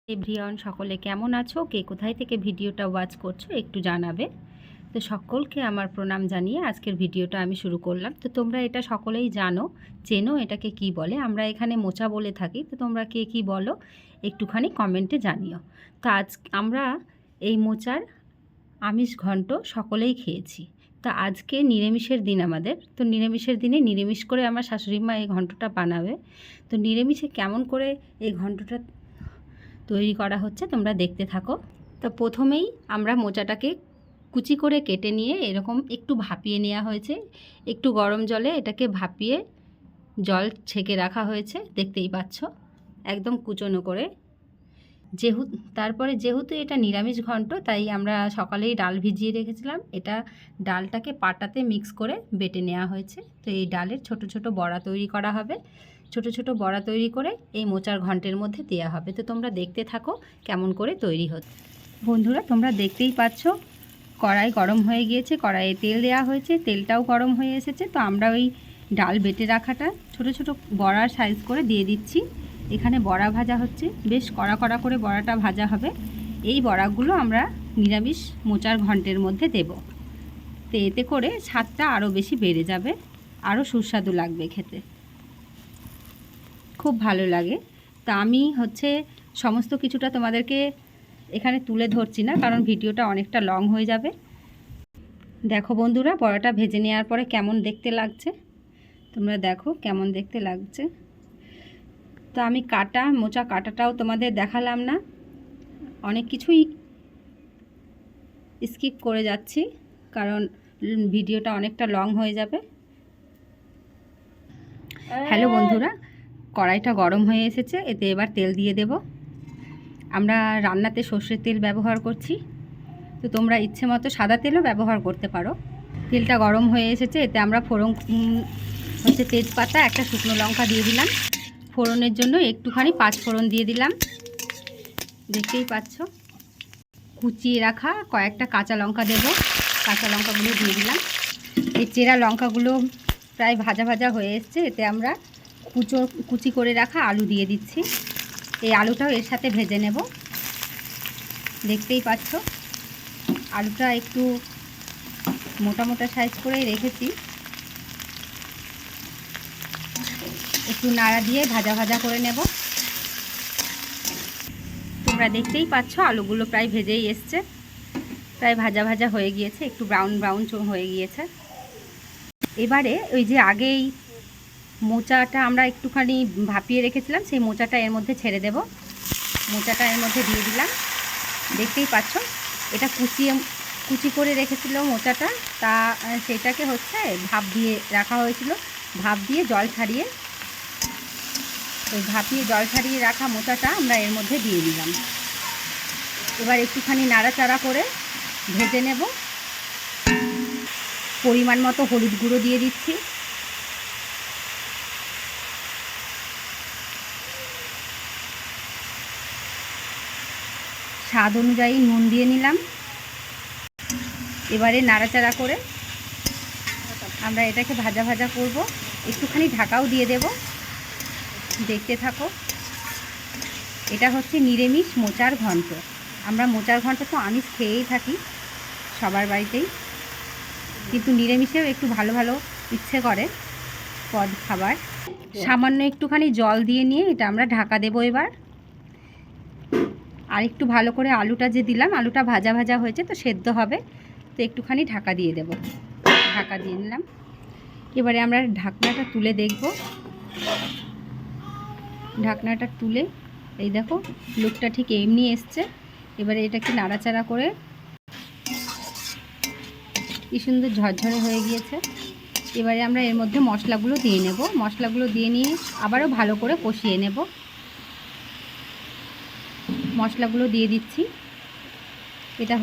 Everyone, সকলে কেমন আছো? কে কোথায় থেকে ভিডিওটা ওয়াচ করছো একটু জানাবে। তো সকলকে আমার প্রণাম জানিয়ে আজকের ভিডিওটা আমি শুরু করলাম। তো তোমরা এটা সকলেই চেনো এটাকে কি বলে। আমরা এখানে মোচা বলে থাকি। তো তোমরা কে কি বলো একটুখানি কমেন্টে জানিও। তো আজ আমরা এই মোচার আমিষ ঘন্ট সকলেই খেয়েছি। তো আজকে নিরামিষের দিন আমাদের। তো নিরামিষের দিনে নিরামিষ করে আমার শাশুড়ি মা এই ঘন্টটা বানাবে। তো নিরামিষে কেমন করে এই ঘন্টটা তৈরি করা হচ্ছে তোমরা দেখতে থাকো। তো প্রথমেই আমরা মোচাটাকে কুচি করে কেটে নিয়ে এরকম একটু ভাপিয়ে নেওয়া হয়েছে। একটু গরম জলে এটাকে ভাপিয়ে জল ছেঁকে রাখা হয়েছে, দেখতেই পাচ্ছ একদম কুচনো করে। যেহেতু এটা নিরামিষ ঘন্ট, তাই আমরা সকালেই ডাল ভিজিয়ে রেখেছিলাম। এটা ডালটাকে পাটাতে মিক্স করে বেটে নেওয়া হয়েছে। তো এই ডালের ছোট ছোট বড়া তৈরি করা হবে। ছোট ছোট বড়া তৈরি করে এই মোচার ঘন্টের মধ্যে দেওয়া হবে। তো তোমরা দেখতে থাকো কেমন করে তৈরি হচ্ছে। বন্ধুরা, তোমরা দেখতেই পাচ্ছ কড়াই গরম হয়ে গিয়েছে, কড়াইয়ে তেল দেওয়া হয়েছে, তেলটাও গরম হয়ে এসেছে। তো আমরা ওই ডাল বেটে রাখাটা ছোট ছোট বড়ার সাইজ করে দিয়ে দিচ্ছি। এখানে বড়া ভাজা হচ্ছে, বেশ কড়া কড়া করে বড়াটা ভাজা হবে। এই বড়াগুলো আমরা নিরামিষ মোচার ঘন্টের মধ্যে দেব। তো এতে করে স্বাদটা আরও বেশি বেড়ে যাবে, আরও সুস্বাদু লাগবে খেতে, খুব ভালো লাগে। তা আমি সমস্ত কিছুটা তোমাদেরকে এখানে তুলে ধরছি না, কারণ ভিডিওটা অনেকটা লং হয়ে যাবে। দেখো বন্ধুরা, বড়াটা ভেজে নেওয়ার পরে কেমন দেখতে লাগছে, তোমরা দেখো কেমন দেখতে লাগছে। তো আমি মোচা কাটাটাও তোমাদের দেখালাম না, অনেক কিছুই স্কিপ করে যাচ্ছি কারণ ভিডিওটা অনেকটা লং হয়ে যাবে। হ্যালো বন্ধুরা, কড়াইটা গরম হয়ে এসেছে, এতে এবার তেল দিয়ে দেব। আমরা রান্নাতে সর্ষের তেল ব্যবহার করছি, তো তোমরা ইচ্ছে মতো সাদা তেলও ব্যবহার করতে পারো। তেলটা গরম হয়ে এসেছে, এতে আমরা তেজপাতা, একটা শুকনো লঙ্কা দিয়ে দিলাম। ফোড়নের জন্য একটুখানি 5 ফোড়ন দিয়ে দিলাম, দেখতেই পাচ্ছ। কুচিয়ে রাখা কয়েকটা কাঁচা লঙ্কা দেব, কাঁচা লঙ্কাগুলো দিয়ে দিলাম। এই চেরা লঙ্কাগুলো প্রায় ভাজা ভাজা হয়ে এসছে, এতে আমরা কুচি করে রাখা আলু দিয়ে দিচ্ছি। এই আলুটাও এর সাথে ভেজে নেব, দেখতেই পাচ্ছ। আলুটা একটু মোটা মোটা সাইজ করে রেখেছি, একটু নাড়া দিয়ে ভাজা ভাজা করে নেব। তোমরা দেখতেই পাচ্ছ আলুগুলো প্রায় ভেজেই এসছে, প্রায় ভাজা ভাজা হয়ে গিয়েছে, একটু ব্রাউন ব্রাউন হয়ে গিয়েছে। এবারে ওই যে আগেই মোচাটা আমরা একটুখানি ভাপিয়ে রেখেছিলাম, সেই মোচাটা এর মধ্যে ছেড়ে দেব। মোচাটা এর মধ্যে দিয়ে দিলাম, দেখতেই পাচ্ছ। এটা কুচি করে রেখেছিল মোচাটা, সেটাকে ভাপ দিয়ে রাখা হয়েছিল। ভাপ দিয়ে জল ছাড়িয়ে, ওই ভাপিয়ে জল ছাড়িয়ে রাখা মোচাটা আমরা এর মধ্যে দিয়ে দিলাম। এবার একটুখানি নাড়াচাড়া করে ভেজে নেব। পরিমাণ মতো হলুদ গুঁড়ো দিয়ে দিচ্ছি, স্বাদ অনুযায়ী নুন দিয়ে নিলাম। এবারে নাড়াচাড়া করে আমরা এটাকে ভাজা ভাজা করব, একটুখানি ঢাকাও দিয়ে দেব, দেখতে থাকো। এটা নিরামিষ মোচার ঘন্ট। আমরা মোচার ঘন্ট তো আমিষ খেয়েই থাকি সবার বাড়িতেই, কিন্তু নিরামিষেও একটু ভালো ভালো ইচ্ছে করে পদ খাবার। সামান্য একটুখানি জল দিয়ে নিয়ে এটা আমরা ঢাকা দেব এবার। আর একটু ভালো করে আলুটা যে দিলাম, আলুটা ভাজা ভাজা হয়েছে, তো সেদ্ধ হবে, তো একটুখানি ঢাকা দিয়ে দেব। ঢাকা দিয়ে নিলাম। এবারে আমরা ঢাকনাটা তুলে দেখব। ঢাকনাটা তুলে এই দেখো লুকটা ঠিক এমনি এসছে। এবারে এটাকে নাড়াচাড়া করে কি সুন্দর ঝরঝরে হয়ে গিয়েছে। এবারে আমরা এর মধ্যে মশলাগুলো দিয়ে নেব। মশলাগুলো দিয়ে নিয়ে আবারও ভালো করে কষিয়ে নেব। মশলাগুলো দিয়ে দিচ্ছি। এটা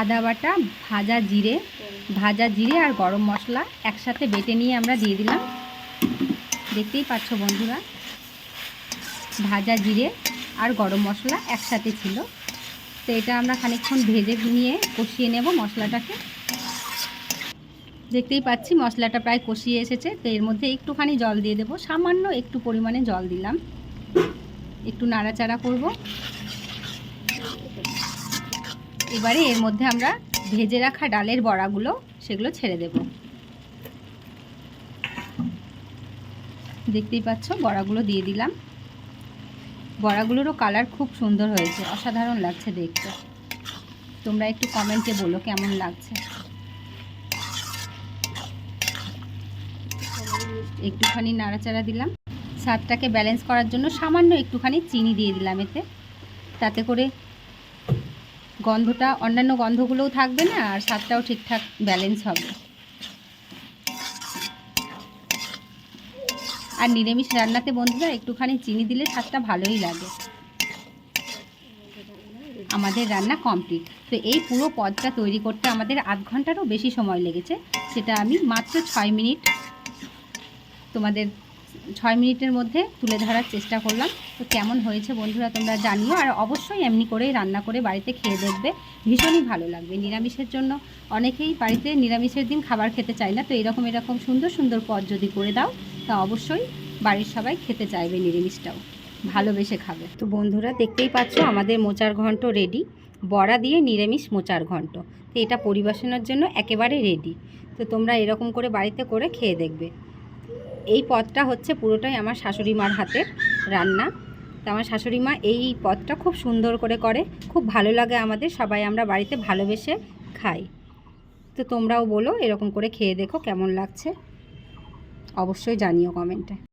আদা বাটা, ভাজা জিরে আর গরম মশলা একসাথে বেটে নিয়ে আমরা দিয়ে দিলাম। দেখতেই পাচ্ছ বন্ধুরা, ভাজা জিরে আর গরম মশলা একসাথে ছিল। তো এটা আমরা খানিকক্ষণ ভেজে নিয়ে কষিয়ে নেব মশলাটাকে। দেখতেই পাচ্ছি মশলাটা প্রায় কষিয়ে এসেছে। তো এর মধ্যে একটুখানি জল দিয়ে দেবো, সামান্য একটু পরিমাণে জল দিলাম। একটু নাড়াচাড়া করব। এবারে এর মধ্যে আমরা ভেজে রাখা ডালের বড়াগুলো সেগুলো ছেড়ে দেব। দেখতেই পাচ্ছ বড়াগুলো দিয়ে দিলাম। বড়াগুলোরও কালার খুব সুন্দর হয়েছে, অসাধারণ লাগছে দেখতে। তোমরা একটু কমেন্টে বলো কেমন লাগছে। একটুখানি নাড়াচাড়া দিলাম। স্বাদটাকে ব্যালেন্স করার জন্য সামান্য একটুখানি চিনি দিয়ে দিলাম এতে, তাতে করে গন্ধটা অন্যান্য গন্ধগুলোও থাকবে না আর স্বাদটাও ঠিকঠাক ব্যালেন্স হবে। আর নিরামিষ রান্নাতে বন্ধুরা একটুখানি চিনি দিলে স্বাদটা ভালোই লাগে। আমাদের রান্না কমপ্লিট। তো এই পুরো পদটা তৈরি করতে আমাদের আধ ঘন্টারও বেশি সময় লেগেছে। সেটা আমি মাত্র 6 মিনিট তোমাদের 6 মিনিটের মধ্যে তুলে ধরার চেষ্টা করলাম। তো কেমন হয়েছে বন্ধুরা তোমরা জানিও। আর অবশ্যই এমনি করেই রান্না করে বাড়িতে খেয়ে দেখবে, ভীষণই ভালো লাগবে। নিরামিষের জন্য অনেকেই বাড়িতে নিরামিষের দিন খাবার খেতে চায় না। তো এরকম সুন্দর সুন্দর পদ যদি করে দাও তা অবশ্যই বাড়ির সবাই খেতে চাইবে, নিরামিষটাও ভালোবেসে খাবে। তো বন্ধুরা দেখতেই পাচ্ছ আমাদের মোচার ঘন্ট রেডি। বড়া দিয়ে নিরামিষ মোচার ঘন্ট। তো এটা পরিবেশনের জন্য একেবারে রেডি। তো তোমরা এরকম করে বাড়িতে করে খেয়ে দেখবে। এই পদটা হচ্ছে পুরোটাই আমার শাশুড়ি মার হাতের রান্না। তো আমার শাশুড়ি মা এই পদটা খুব সুন্দর করে, খুব ভালো লাগে আমাদের, সবাই আমরা বাড়িতে ভালোবেসে খাই। তো তোমরাও বলো এরকম করে খেয়ে দেখো কেমন লাগছে, অবশ্যই জানিও কমেন্টে।